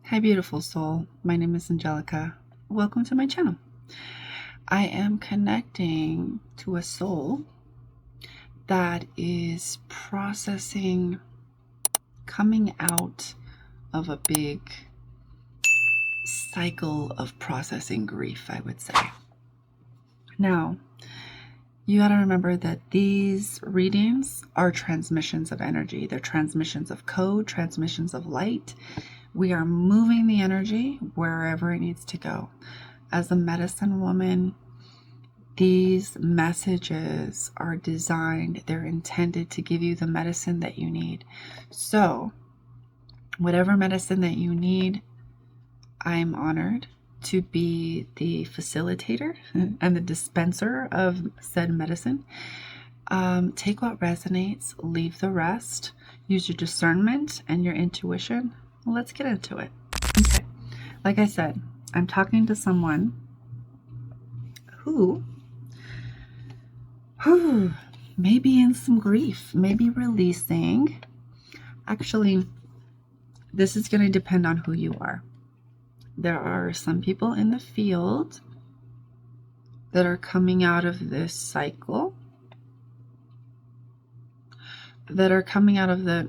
Hi, beautiful soul. My name is Angelica. Welcome to my channel. I am connecting to a soul that is processing, coming out of a big cycle of processing grief, I would say. Now, you got to remember that these readings are transmissions of energy. They're transmissions of code, transmissions of light. We are moving the energy wherever it needs to go. As a medicine woman, these messages are designed, they're intended to give you the medicine that you need. So, whatever medicine that you need, I'm honored to be the facilitator and the dispenser of said medicine. Take what resonates, leave the rest. Use your discernment and your intuition. Let's get into it. Okay. Like I said, I'm talking to someone who may be in some grief, maybe releasing. Actually, this is going to depend on who you are. There are some people in the field that are coming out of this cycle, that are coming out of the,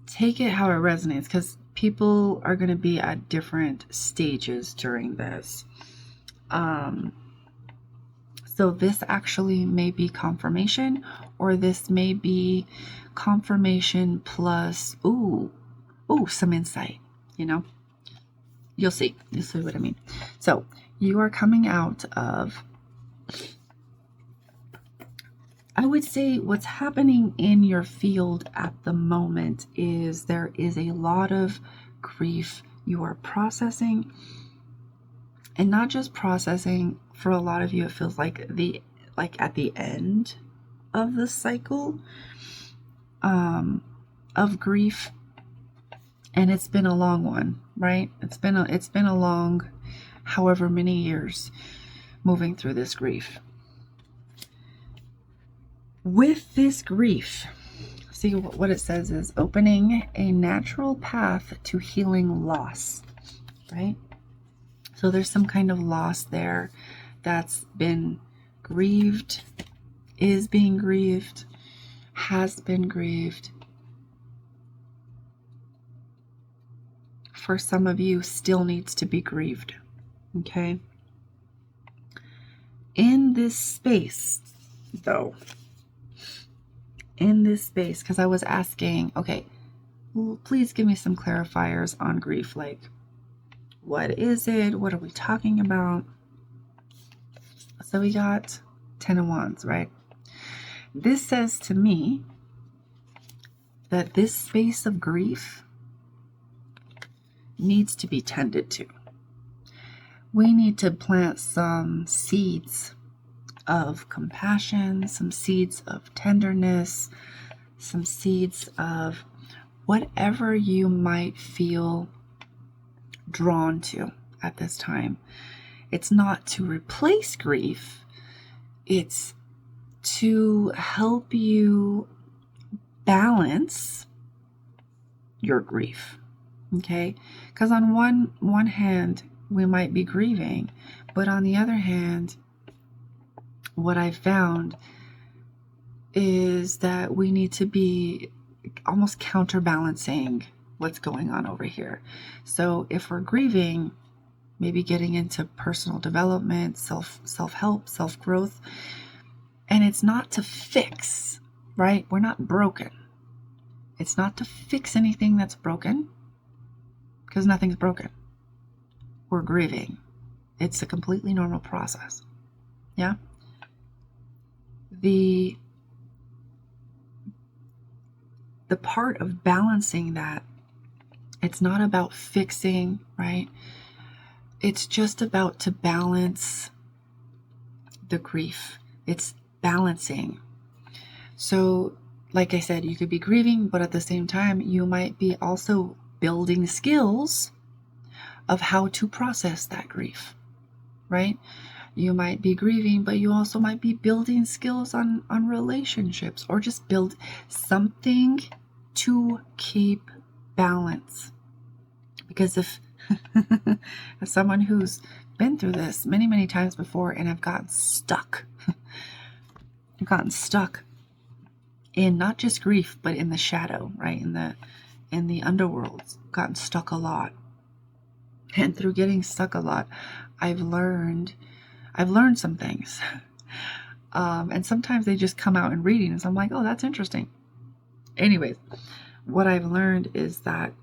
take it how it resonates, because people are going to be at different stages during this. So this actually may be confirmation, or this may be confirmation plus, some insight, You'll see what I mean. So you are coming out of, I would say what's happening in your field at the moment is there is a lot of grief you are processing, and not just processing. For a lot of you, it feels like at the end of the cycle of grief, and it's been a long one, right? It's been a long, however many years, moving through this grief. With this grief, see what it says is opening a natural path to healing loss, right? So there's some kind of loss there that's been grieved, is being grieved, has been grieved. For some of you, still needs to be grieved, okay? In this space, though, because I was asking, okay, well, please give me some clarifiers on grief, like, what is it? What are we talking about? So we got 10 of Wands, right? This says to me that this space of grief needs to be tended to. We need to plant some seeds of compassion, some seeds of tenderness, some seeds of whatever you might feel drawn to at this time. It's not to replace grief, it's to help you balance your grief, okay? Because on one hand, we might be grieving, but on the other hand, what I found is that we need to be almost counterbalancing what's going on over here. So if we're grieving, maybe getting into personal development, self-help, self-growth, and it's not to fix, right? We're not broken. It's not to fix anything that's broken, because nothing's broken. We're grieving. It's a completely normal process. Yeah? The part of balancing that, it's not about fixing, right? It's just about to balance the grief. It's balancing. So, like I said, you could be grieving, but at the same time, you might be also building skills of how to process that grief, right? You might be grieving, but you also might be building skills on relationships, or just build something to keep balance. Because if as someone who's been through this many, many times before, and I've gotten stuck, in not just grief, but in the shadow, right? In the underworld, gotten stuck a lot. And through getting stuck a lot, I've learned some things. And sometimes they just come out in readings. I'm like, oh, that's interesting. Anyways, what I've learned is that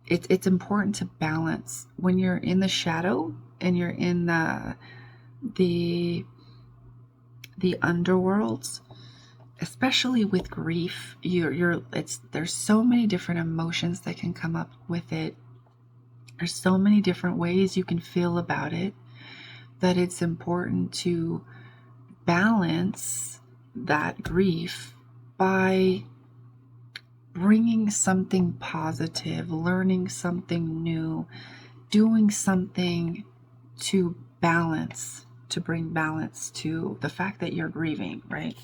it's important to balance when you're in the shadow and you're in the underworlds, especially with grief. There's so many different emotions that can come up with it. There's so many different ways you can feel about it, that it's important to balance that grief by bringing something positive, learning something new, doing something to bring balance to the fact that you're grieving, right?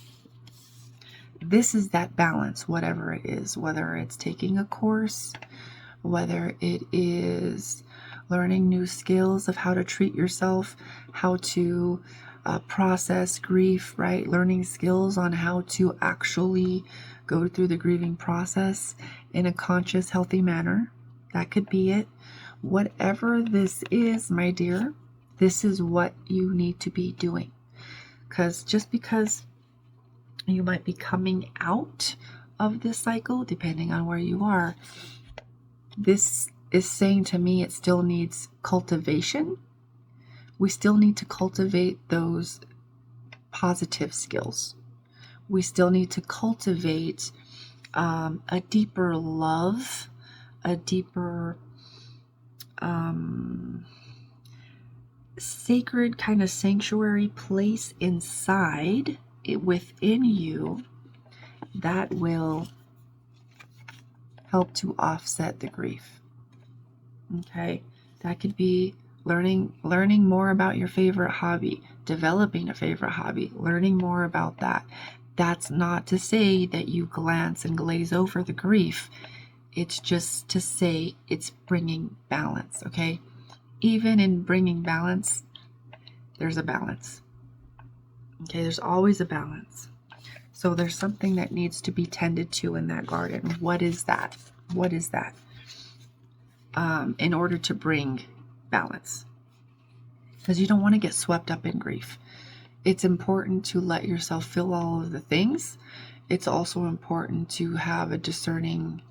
This is that balance, whatever it is, whether it's taking a course, whether it is learning new skills of how to treat yourself, how to process grief, right? Learning skills on how to actually go through the grieving process in a conscious, healthy manner. That could be it. Whatever this is, my dear, this is what you need to be doing. Because just because you might be coming out of this cycle, depending on where you are, this is saying to me it still needs cultivation. We still need to cultivate those positive skills. We still need to cultivate a deeper love, a deeper sacred kind of sanctuary place inside, within you, that will help to offset the grief. Okay, that could be learning more about your favorite hobby, developing a favorite hobby, learning more about that. That's not to say that you glance and glaze over the grief. It's just to say it's bringing balance, okay? Even in bringing balance, there's a balance. Okay, there's always a balance. So there's something that needs to be tended to in that garden. What is that? What is that? In order to bring balance. Because you don't want to get swept up in grief. It's important to let yourself feel all of the things. It's also important to have a discerning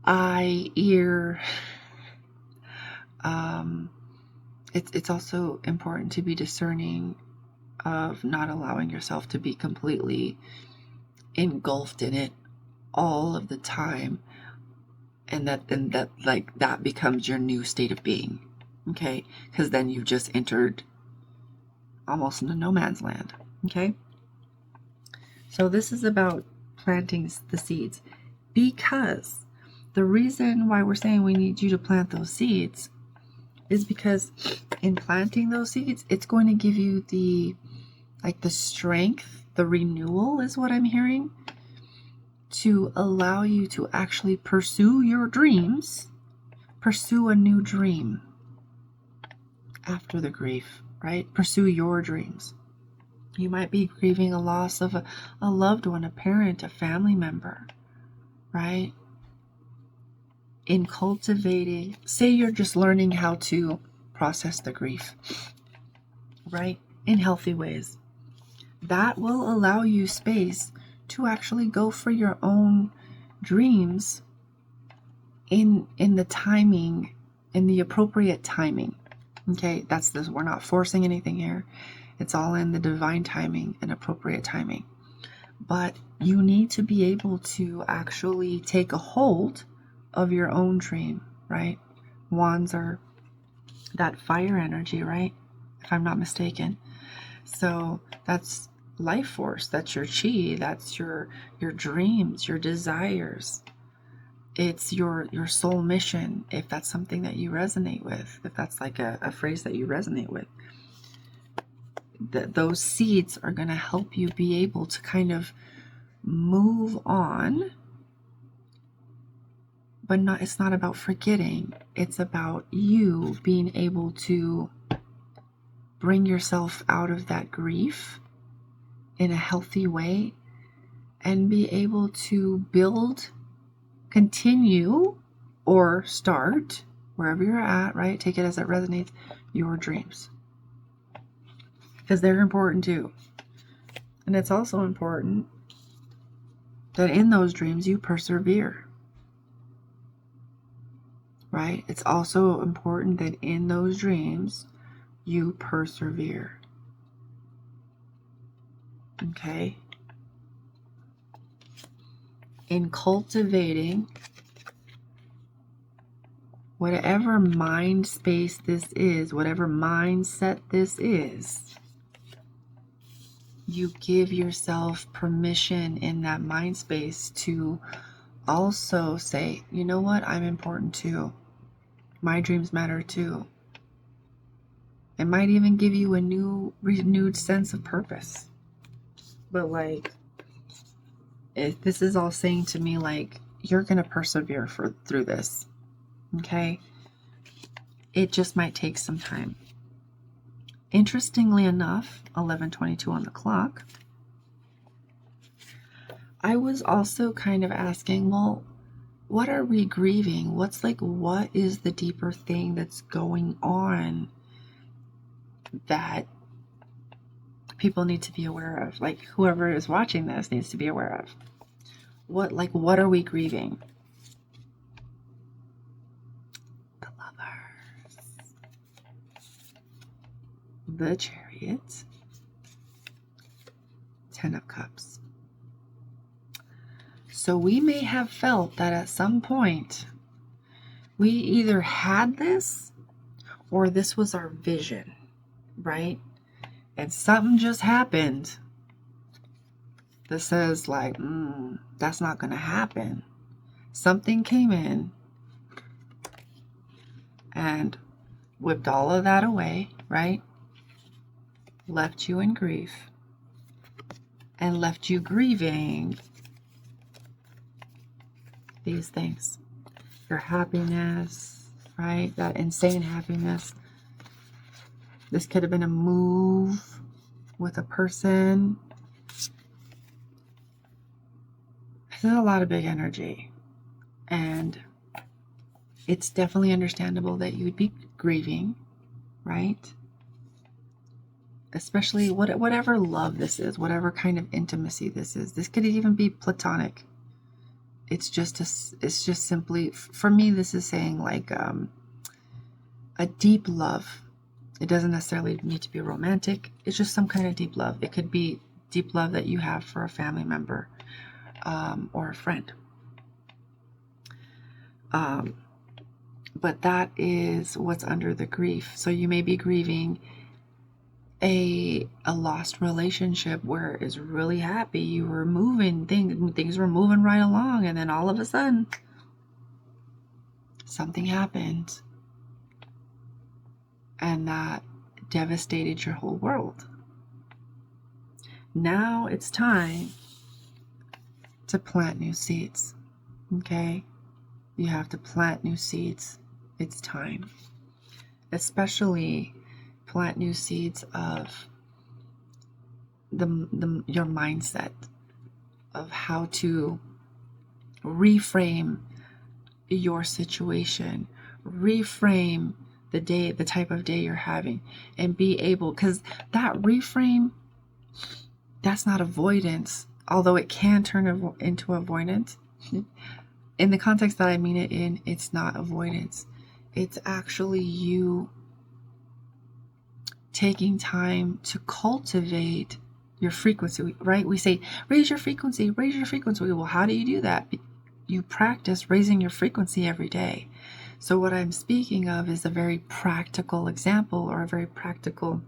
eye, ear. It's also important to be discerning of not allowing yourself to be completely engulfed in it all of the time, and that becomes your new state of being. Okay, because then you've just entered almost into no man's land. Okay, so this is about planting the seeds, because the reason why we're saying we need you to plant those seeds is because in planting those seeds, it's going to give you the strength, the renewal is what I'm hearing, to allow you to actually pursue your dreams, pursue a new dream after the grief, right? Pursue your dreams. You might be grieving a loss of a loved one, a parent, a family member, right? In cultivating, say you're just learning how to process the grief, right? In healthy ways. That will allow you space to actually go for your own dreams in the timing, in the appropriate timing. Okay, that's this. We're not forcing anything here. It's all in the divine timing and appropriate timing. But you need to be able to actually take a hold of your own dream, right? Wands are that fire energy, right? If I'm not mistaken. So that's life force, that's your chi, that's your dreams, your desires. It's your soul mission, if that's something that you resonate with, if that's like a phrase that you resonate with. Those seeds are going to help you be able to kind of move on but it's not about forgetting. It's about you being able to bring yourself out of that grief in a healthy way and be able to build, continue, or start wherever you're at, right? Take it as it resonates, your dreams. Because they're important too. And it's also important that in those dreams you persevere. Right? It's also important that in those dreams you persevere. Okay? In cultivating whatever mind space this is, whatever mindset this is, you give yourself permission in that mind space to also say, you know what, I'm important too. My dreams matter too. It might even give you a new, renewed sense of purpose. But like, this is all saying to me, like, you're going to persevere through this. Okay? It just might take some time. Interestingly enough, 11:22 on the clock, I was also kind of asking, well, what are we grieving? What is the deeper thing that's going on that people need to be aware of? Like, whoever is watching this needs to be aware of. What are we grieving? The Lovers. The Chariot. 10 of Cups. So we may have felt that at some point we either had this or this was our vision, right? And something just happened that says like, that's not going to happen. Something came in and whipped all of that away, right? Left you in grief and left you grieving these things. Your happiness, right? That insane happiness. This could have been a move with a person. This is a lot of big energy. And it's definitely understandable that you would be grieving, right? Especially whatever love this is, whatever kind of intimacy this is. This could even be platonic. It's just simply, for me, this is saying like a deep love. It doesn't necessarily need to be romantic. It's just some kind of deep love. It could be deep love that you have for a family member or a friend. But that is what's under the grief. So you may be grieving a lost relationship where it's really happy. You were moving, things were moving right along, and then all of a sudden something happened. And that devastated your whole world. Now it's time to plant new seeds. Okay? You have to plant new seeds. It's time. Especially plant new seeds of your mindset, of how to reframe your situation, reframe the type of day you're having, and be able, because that reframe, that's not avoidance, although it can turn into avoidance. In the context that I mean it in, it's not avoidance. It's actually you taking time to cultivate your frequency, right? We say, raise your frequency, raise your frequency. Well, how do you do that? You practice raising your frequency every day. So what I'm speaking of is a very practical example, or a very practical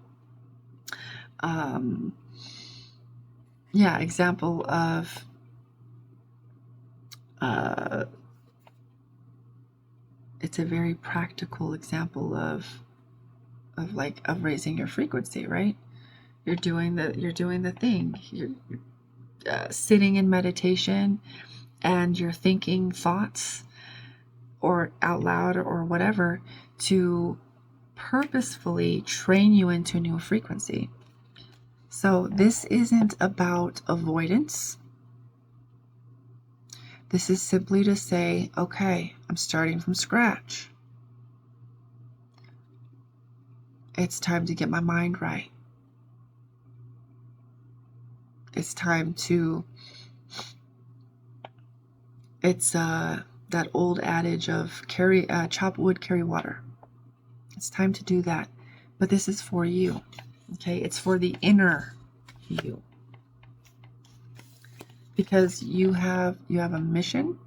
example of it's a very practical example of raising your frequency, right? You're doing the thing. You're sitting in meditation, and you're thinking thoughts or out loud or whatever to purposefully train you into a new frequency. So this isn't about avoidance. This is simply to say, okay, I'm starting from scratch. It's time to get my mind right. It's time to, it's that old adage of chop wood, carry water. It's time to do that. But this is for you. Okay, it's for the inner you. Because you have a mission.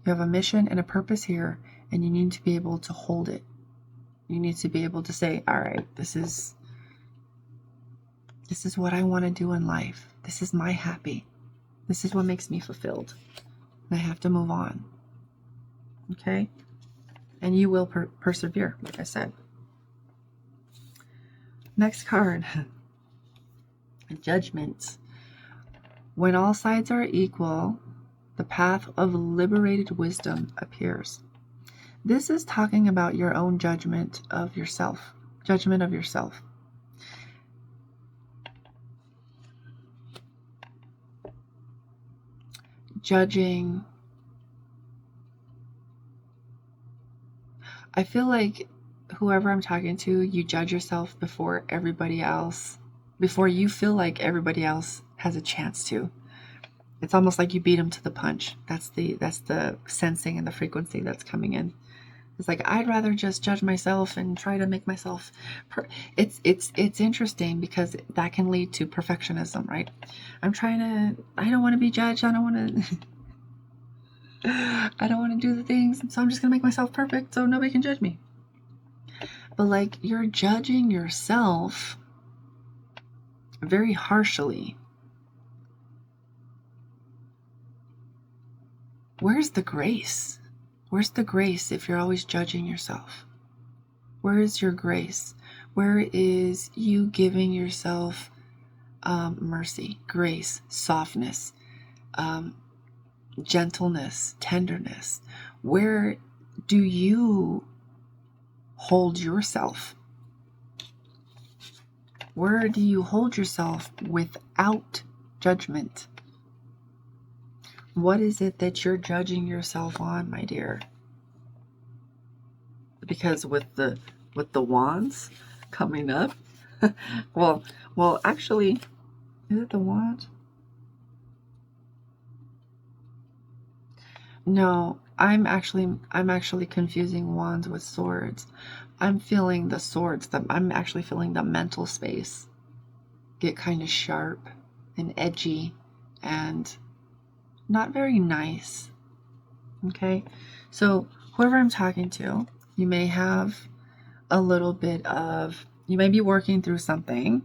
You have a mission and a purpose here, and you need to be able to hold it. You need to be able to say, all right, this is what I want to do in life. This is my happy. This is what makes me fulfilled. And I have to move on. Okay? And you will persevere, like I said. Next card. Judgment. When all sides are equal, the path of liberated wisdom appears. This is talking about your own judgment of yourself. Judgment of yourself. Judging. I feel like whoever I'm talking to, you judge yourself before everybody else, before you feel like everybody else has a chance to. It's almost like you beat them to the punch. That's the sensing and the frequency that's coming in. It's like, I'd rather just judge myself and try to make myself. It's interesting because that can lead to perfectionism, right? I don't want to be judged. I don't want to do the things, so I'm just gonna make myself perfect so nobody can judge me. But like, you're judging yourself very harshly. Where's the grace? Where's the grace if you're always judging yourself? Where is your grace? Where is you giving yourself mercy, grace, softness, gentleness, tenderness? Where do you hold yourself? Where do you hold yourself without judgment? What is it that you're judging yourself on, my dear? Because with the wands coming up, well, actually, is it the wand? No, I'm actually confusing wands with swords. I'm feeling the swords. I'm actually feeling the mental space get kind of sharp and edgy and not very nice. Okay, so whoever I'm talking to, you may have a little bit of, you may be working through something,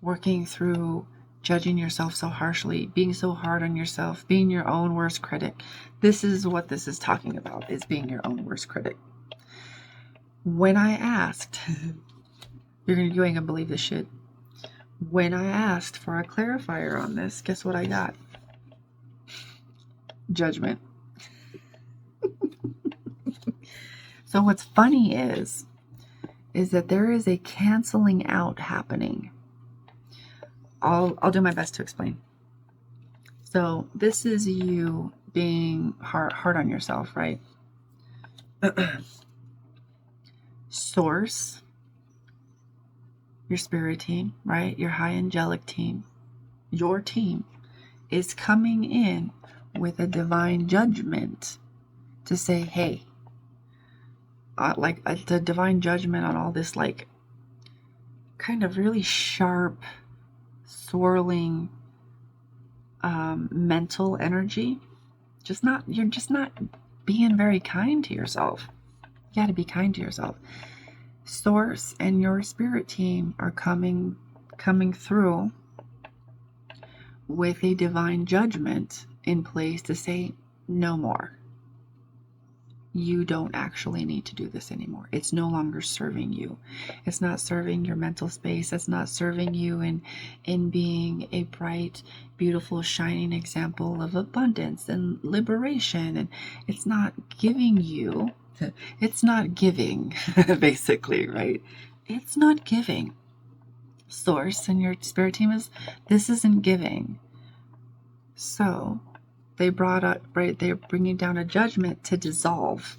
working through judging yourself so harshly, being so hard on yourself, being your own worst critic. This is what this is talking about, is being your own worst critic. When I asked, you ain't gonna believe this shit. When I asked for a clarifier on this, guess what I got? Judgment. So what's funny is that there is a canceling out happening. I'll do my best to explain. So this is you being hard on yourself, right? Source, your spirit team, right? Your high angelic team, your team is coming in with a divine judgment to say, hey, the divine judgment on all this, like, kind of really sharp, swirling mental energy. You're just not being very kind to yourself. You got to be kind to yourself. Source and your spirit team are coming through with a divine judgment in place to say no more. you don't actually need to do this anymore. It's no longer serving you. It's not serving your mental space. It's not serving you in being a bright, beautiful, shining example of abundance and liberation. And it's not giving you, it's not giving, basically, right? It's not giving. Source and your spirit team is, this isn't giving. So they brought up, right, they're bringing down a judgment to dissolve,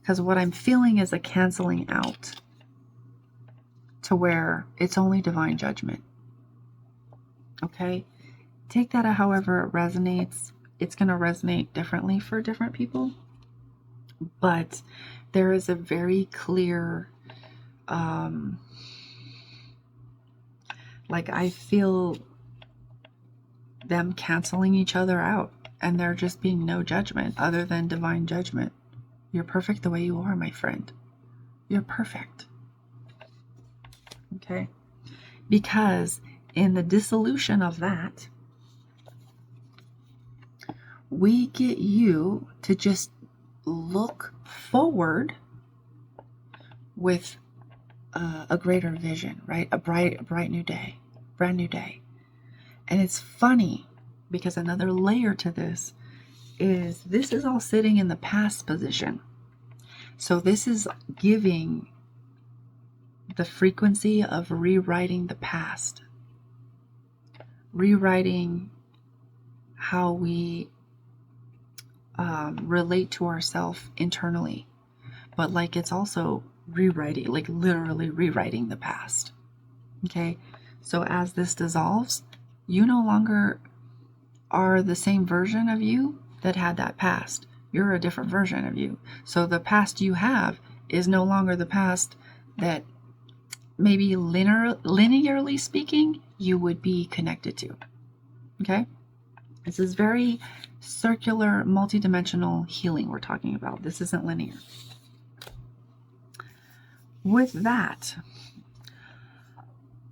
because what I'm feeling is a canceling out to where it's only divine judgment. Okay, take that however it resonates. It's going to resonate differently for different people, but there is a very clear like I feel them canceling each other out, and there just being no judgment other than divine judgment. You're perfect the way you are, my friend. You're perfect. Okay? Because in the dissolution of that, we get you to just look forward with a greater vision, right? A bright new day, brand new day. And it's funny because another layer to this is all sitting in the past position. So this is giving the frequency of rewriting the past, rewriting how we relate to ourselves internally. But like it's also rewriting, like literally rewriting the past. Okay, so as this dissolves, you no longer are the same version of you that had that past. You're a different version of you. So the past you have is no longer the past that maybe linearly speaking you would be connected to. Okay? This is very circular, multidimensional healing we're talking about. This isn't linear. With that,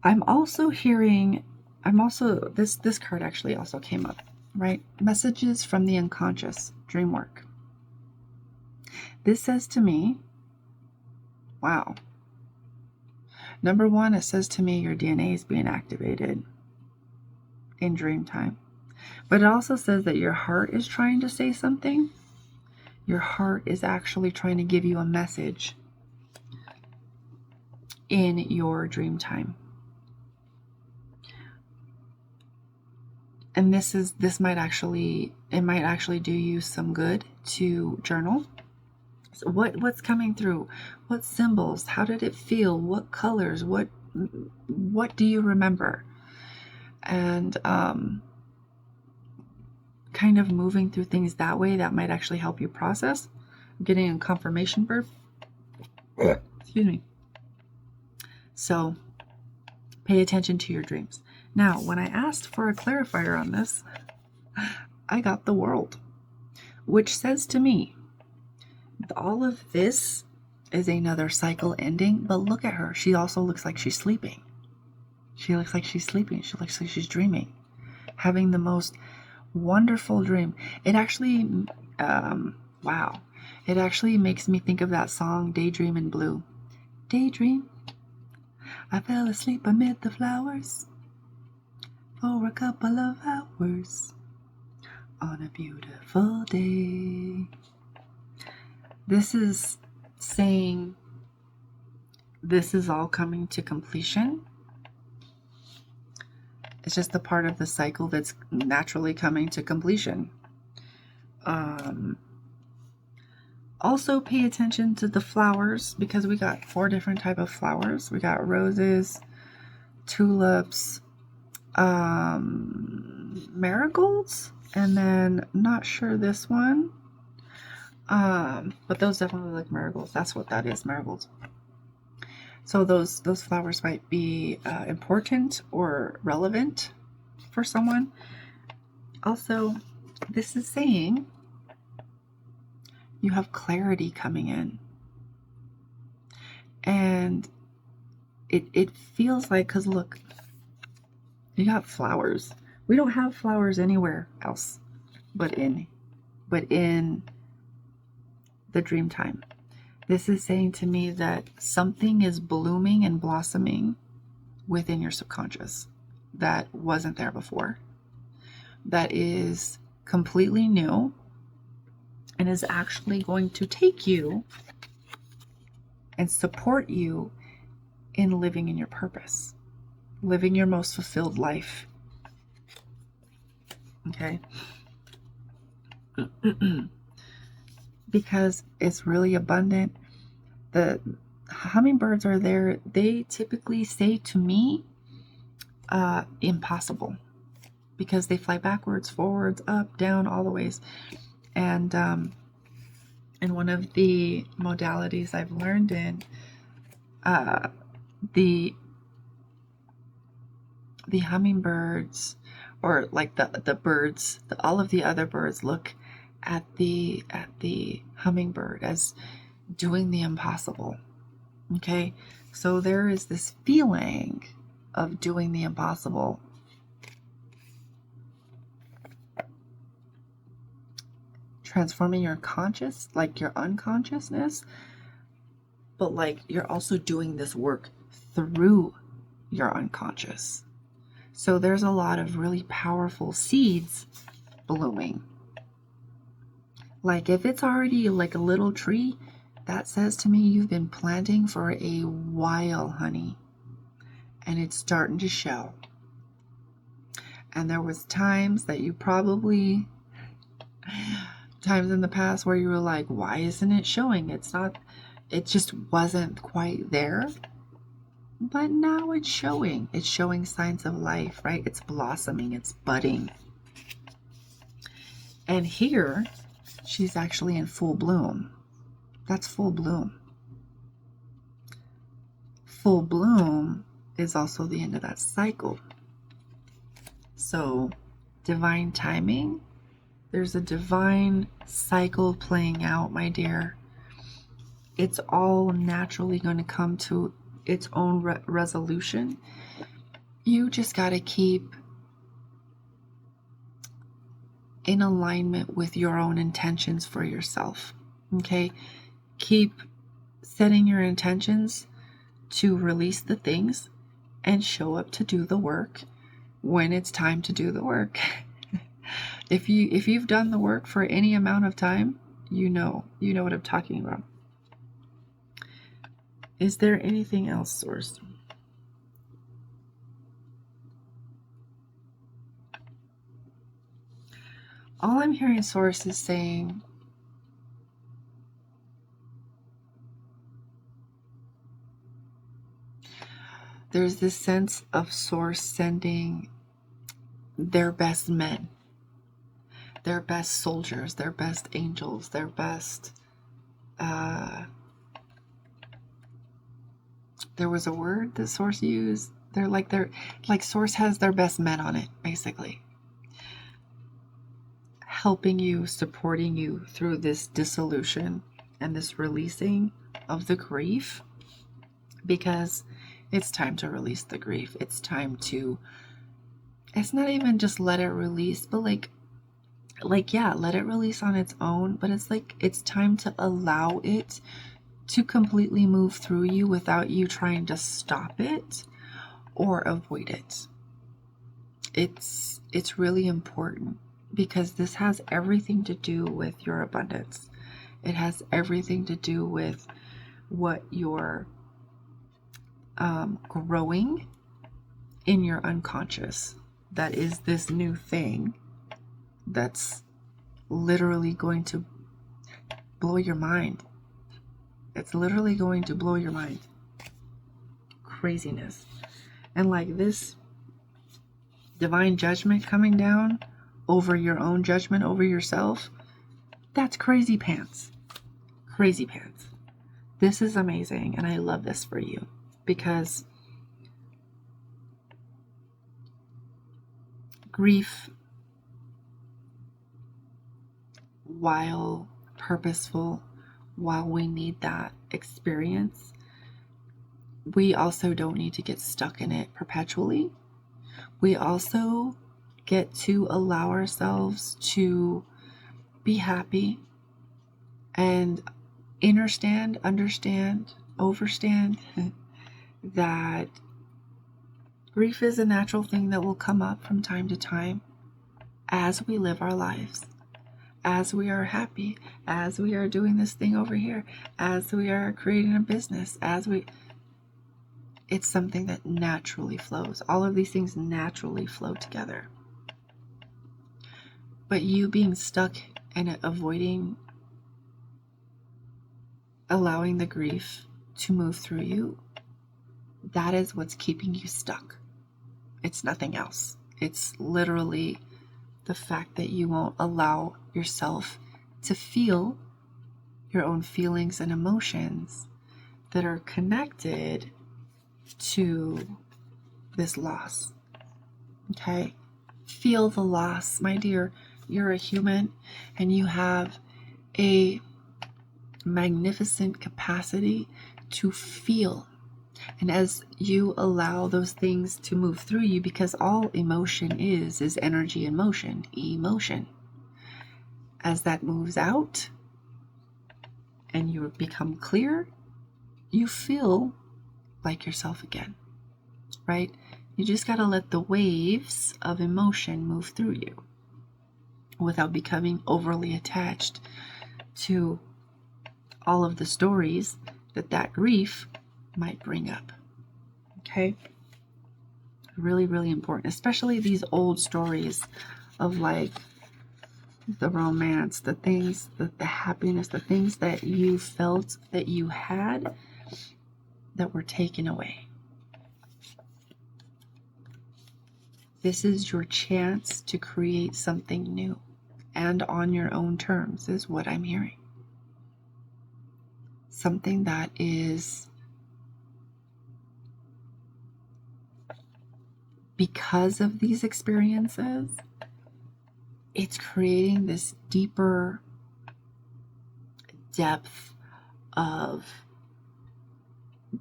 I'm also hearing, this card actually also came up, right? Messages from the unconscious, dream work. This says to me, wow. Number one, it says to me your DNA is being activated in dream time. But it also says that your heart is trying to say something. Your heart is actually trying to give you a message in your dream time. And this might actually do you some good to journal. So what's coming through? What symbols? How did it feel? What colors? What do you remember? And kind of moving through things that way, that might actually help you process. I'm getting a confirmation burp. Excuse me. So pay attention to your dreams. Now, when I asked for a clarifier on this, I got the World, which says to me, all of this is another cycle ending, but look at her. She also looks like she's sleeping. She looks like she's sleeping. She looks like she's dreaming, having the most wonderful dream. It actually, wow. It actually makes me think of that song, Daydream in Blue. Daydream, I fell asleep amid the flowers for a couple of hours on a beautiful day. This is saying this is all coming to completion. It's just a part of the cycle that's naturally coming to completion. Also pay attention to the flowers, because we got 4 different types of flowers. We got roses, tulips, marigolds, and then not sure this one. But those definitely look like marigolds. That's what that is, marigolds. So those flowers might be important or relevant for someone. Also, this is saying you have clarity coming in. And it feels like, because look, you got flowers. We don't have flowers anywhere else but in the dream time. This is saying to me that something is blooming and blossoming within your subconscious that wasn't there before, that is completely new and is actually going to take you and support you in living in your purpose, living your most fulfilled life. Okay? Because it's really abundant. The hummingbirds are there. They typically say to me, impossible, because they fly backwards, forwards, up, down, all the ways. And one of the modalities I've learned in, the hummingbirds, or like the birds, all of the other birds look at the hummingbird as doing the impossible. Okay, so there is this feeling of doing the impossible. Transforming your conscious, like your unconsciousness, but like you're also doing this work through your unconscious. So there's a lot of really powerful seeds blooming. Like if it's already like a little tree, that says to me you've been planting for a while, honey. And it's starting to show. And there was times that you probably, times in the past where you were like, why isn't it showing? It just wasn't quite there. But now it's showing. It's showing signs of life, right? It's blossoming, it's budding. And here, she's actually in full bloom. That's full bloom. Full bloom is also the end of that cycle. So, divine timing, there's a divine cycle playing out, my dear. It's all naturally going to come to its own resolution. You just got to keep in alignment with your own intentions for yourself. Okay? Keep setting your intentions to release the things and show up to do the work when it's time to do the work. If you've done the work for any amount of time, you know what I'm talking about. Is there anything else, Source? All I'm hearing, Source, is saying, there's this sense of Source sending their best men, their best soldiers, their best angels, their best... there was a word that Source used. They're like Source has their best men on it, basically. Helping you, supporting you through this dissolution and this releasing of the grief, because it's time to release the grief. It's time to, it's not even just let it release, but like yeah, let it release on its own, but it's like it's time to allow it to completely move through you without you trying to stop it or avoid it. It's really important, because this has everything to do with your abundance. It has everything to do with what you're growing in your unconscious. That is this new thing that's literally going to blow your mind. It's literally going to blow your mind. Craziness. And like this divine judgment coming down over your own judgment over yourself, that's crazy pants. Crazy pants. This is amazing, and I love this for you, because grief, while purposeful, while we need that experience, we also don't need to get stuck in it perpetually. We also get to allow ourselves to be happy and understand, overstand that grief is a natural thing that will come up from time to time as we live our lives, as we are happy, as we are doing this thing over here, as we are creating a business, it's something that naturally flows. All of these things naturally flow together. But you being stuck and avoiding allowing the grief to move through you, that is what's keeping you stuck. It's nothing else. It's literally the fact that you won't allow yourself to feel your own feelings and emotions that are connected to this loss. Okay? Feel the loss, my dear. You're a human and you have a magnificent capacity to feel. And as you allow those things to move through you, because all emotion is energy in motion, emotion. As that moves out and you become clear, you feel like yourself again, right? You just got to let the waves of emotion move through you without becoming overly attached to all of the stories that grief might bring up. Okay? Really, really important, especially these old stories of like the romance, the things, the happiness, the things that you felt that you had that were taken away. This is your chance to create something new and on your own terms, is what I'm hearing. Something that is, because of these experiences, it's creating this deeper depth of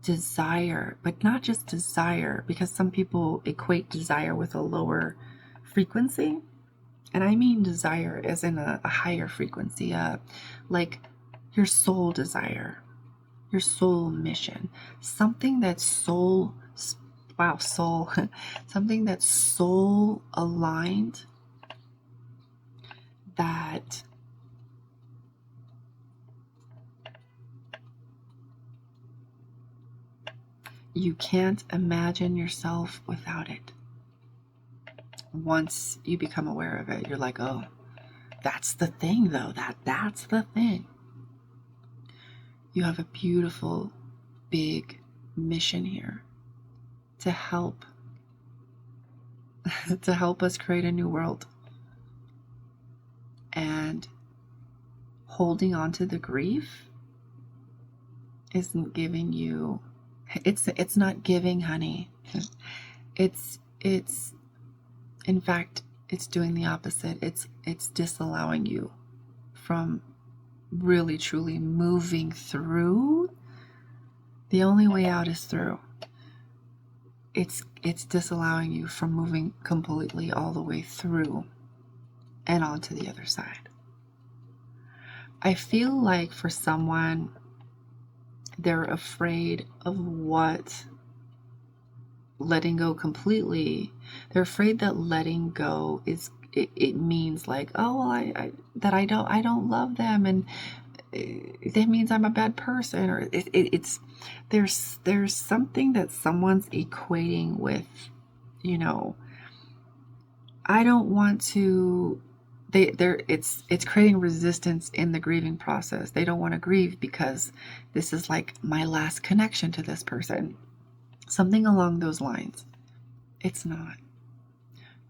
desire, but not just desire, because some people equate desire with a lower frequency. And I mean desire as in a higher frequency, like your soul desire, your soul mission, something that's soul something that's soul aligned, that you can't imagine yourself without it. Once you become aware of it, you're like, oh, that's the thing though, that's the thing. You have a beautiful, big mission here to help us create a new world. And holding on to the grief isn't giving you, it's not giving, honey. It's in fact, it's doing the opposite. It's disallowing you from really truly moving through. The only way out is through. It's disallowing you from moving completely all the way through and onto the other side. I feel like for someone, they're afraid of what letting go completely. They're afraid that letting go is, it means like, oh well, I don't love them, and that means I'm a bad person, or it's there's something that someone's equating with, I don't want to. It's creating resistance in the grieving process. They don't want to grieve because this is like my last connection to this person. Something along those lines. It's not.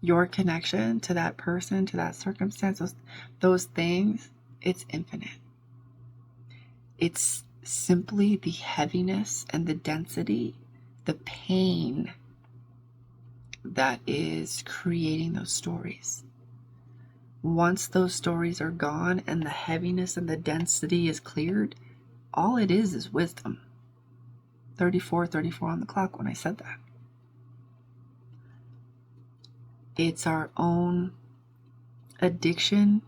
Your connection to that person, to that circumstance, those things, it's infinite. It's simply the heaviness and the density, the pain that is creating those stories. Once those stories are gone and the heaviness and the density is cleared, all it is wisdom. 34 on the clock when I said that. It's our own addiction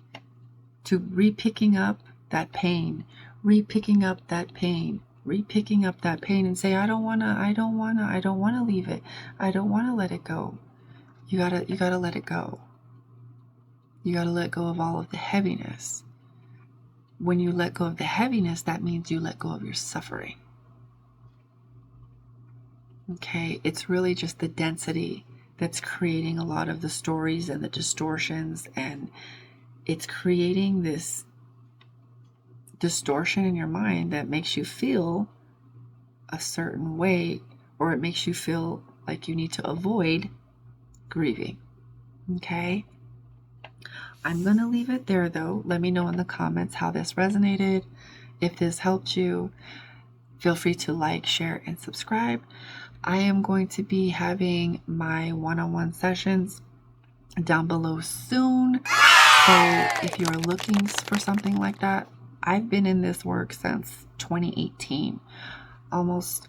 to re-picking up that pain, Re-picking up that pain. Re-picking up that pain and say, I don't wanna leave it. I don't wanna let it go. You gotta let it go. You gotta let go of all of the heaviness. When you let go of the heaviness, that means you let go of your suffering. Okay, it's really just the density that's creating a lot of the stories and the distortions, and it's creating this distortion in your mind that makes you feel a certain way, or it makes you feel like you need to avoid grieving. Okay, I'm gonna leave it there though. Let me know in the comments how this resonated. If this helped you, feel free to like, share, and subscribe. I am going to be having my one-on-one sessions down below soon. So if you're looking for something like that, I've been in this work since 2018. Almost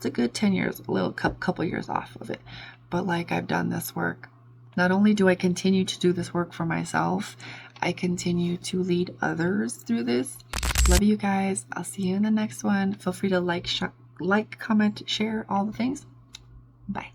a good 10 years, a little couple years off of it. But like, I've done this work. Not only do I continue to do this work for myself, I continue to lead others through this. Love you guys. I'll see you in the next one. Feel free to like, comment, share, all the things. Bye.